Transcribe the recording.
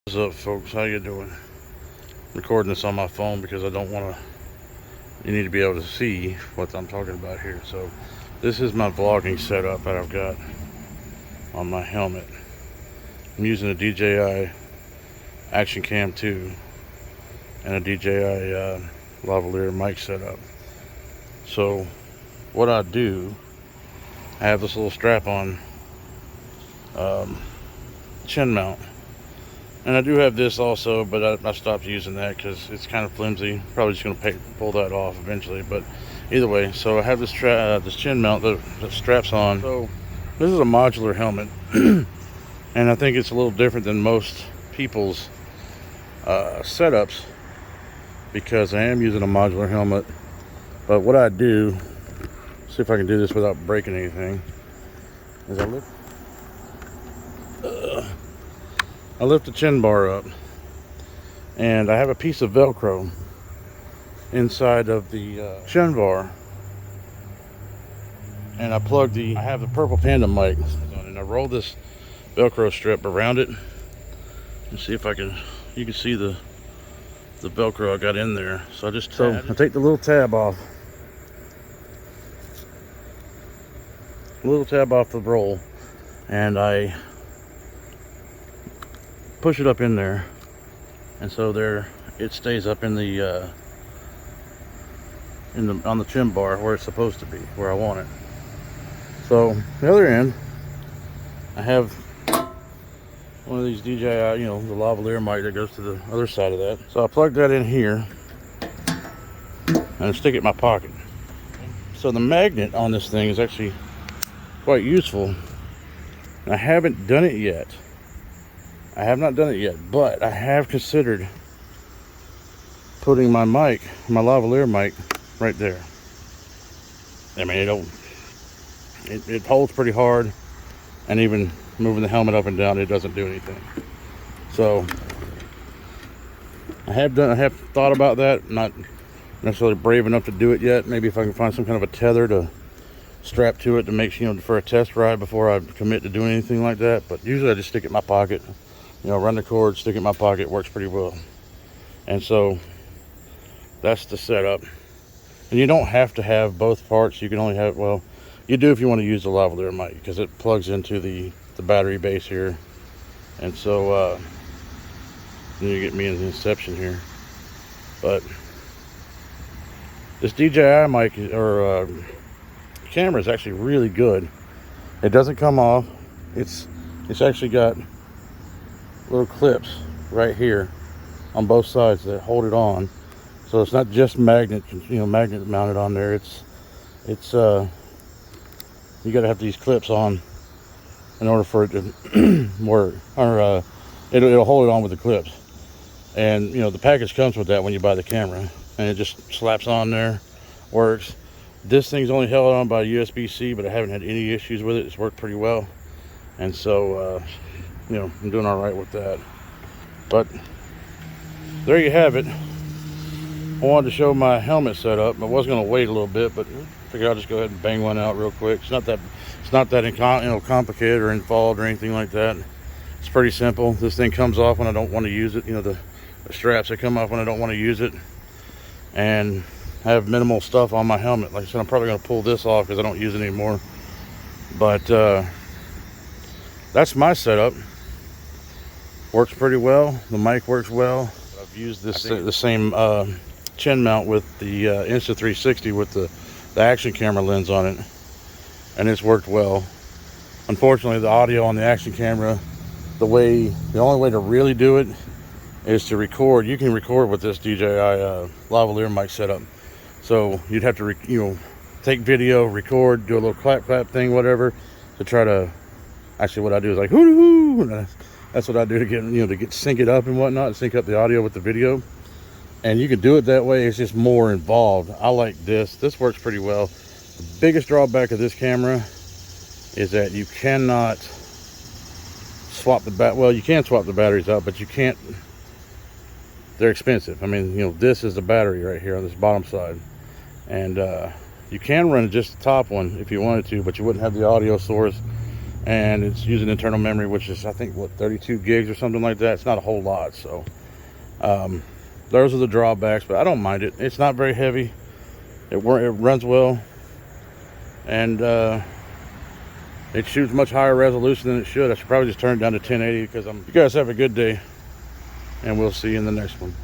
What's up, folks? How you doing? I'm recording this on my phone because I don't want to, you need to be able to see what I'm talking about here. So this is my vlogging setup that I've got on my helmet. I'm using a DJI Action Cam 2 and a DJI lavalier mic setup. So what I do, I have this little strap on chin mount. And I do have this also, but I stopped using that because it's kind of flimsy. Probably just going to pull that off eventually. But either way, so I have this this chin mount that straps on. So this is a modular helmet, and I think it's a little different than most people's setups because I am using a modular helmet. But what I do, see if I can do this without breaking anything, is I lift the chin bar up, and I have a piece of Velcro inside of the chin bar, and I have the Purple Panda mic on, and I roll this Velcro strip around it, and see if you can see the Velcro I got in there. So I take the little tab off, the roll, and I push it up in there, and so there it stays up in the on the chin bar where it's supposed to be, where I want it. So the other end, I have one of these DJI, the lavalier mic that goes to the other side of that. So I plug that in here and I stick it in my pocket. So the magnet on this thing is actually quite useful. I haven't done it yet. I have not done it yet, but I have considered putting my lavalier mic right there. I mean, it holds pretty hard, and even moving the helmet up and down, it doesn't do anything. So I have thought about that. Not necessarily brave enough to do it yet. Maybe if I can find some kind of a tether to strap to it to make for a test ride before I commit to doing anything like that. But usually I just stick it in my pocket. Run the cord, stick it in my pocket, works pretty well. And so that's the setup. And you don't have to have both parts. You can only have, well, you do if you want to use the lavalier mic, because it plugs into the battery base here. And so you get me in the inception here. But this DJI mic or camera is actually really good. It doesn't come off. It's actually got little clips right here on both sides that hold it on, so it's not just magnet mounted on there. It's you got to have these clips on in order for it to work, or it'll hold it on with the clips. And the package comes with that when you buy the camera, and it just slaps on there, works. This thing's only held on by USB-C, but I haven't had any issues with it. It's worked pretty well, and so I'm doing all right with that. But there you have it. I wanted to show my helmet setup. I was going to wait a little bit, but I figured I'll just go ahead and bang one out real quick. It's not that complicated or involved or anything like that. It's pretty simple. This thing comes off when I don't want to use it. The straps, they come off when I don't want to use it. And I have minimal stuff on my helmet. Like I said, I'm probably going to pull this off because I don't use it anymore. But that's my setup. Works pretty well. The mic works well. I've used the same chin mount with the Insta360 with the action camera lens on it, and it's worked well. Unfortunately, the audio on the action camera, the only way to really do it is to record. You can record with this DJI lavalier mic setup, so you'd have to take video, record, do a little clap thing, whatever, to try to. Actually, what I do is like hoo hoo. That's what I do to get sync it up and whatnot, sync up the audio with the video. And you can do it that way. It's just more involved. I like this. This works pretty well. The biggest drawback of this camera is that you cannot swap you can swap the batteries out, but you can't. They're expensive. I mean, this is the battery right here on this bottom side, and you can run just the top one if you wanted to, but you wouldn't have the audio source and it's using internal memory, which is, I think, what, 32 gigs or something like that. It's not a whole lot. So those are the drawbacks, but I don't mind it. It's not very heavy. It runs well, and it shoots much higher resolution than it should. I should probably just turn it down to 1080 because you guys have a good day, and we'll see you in the next one.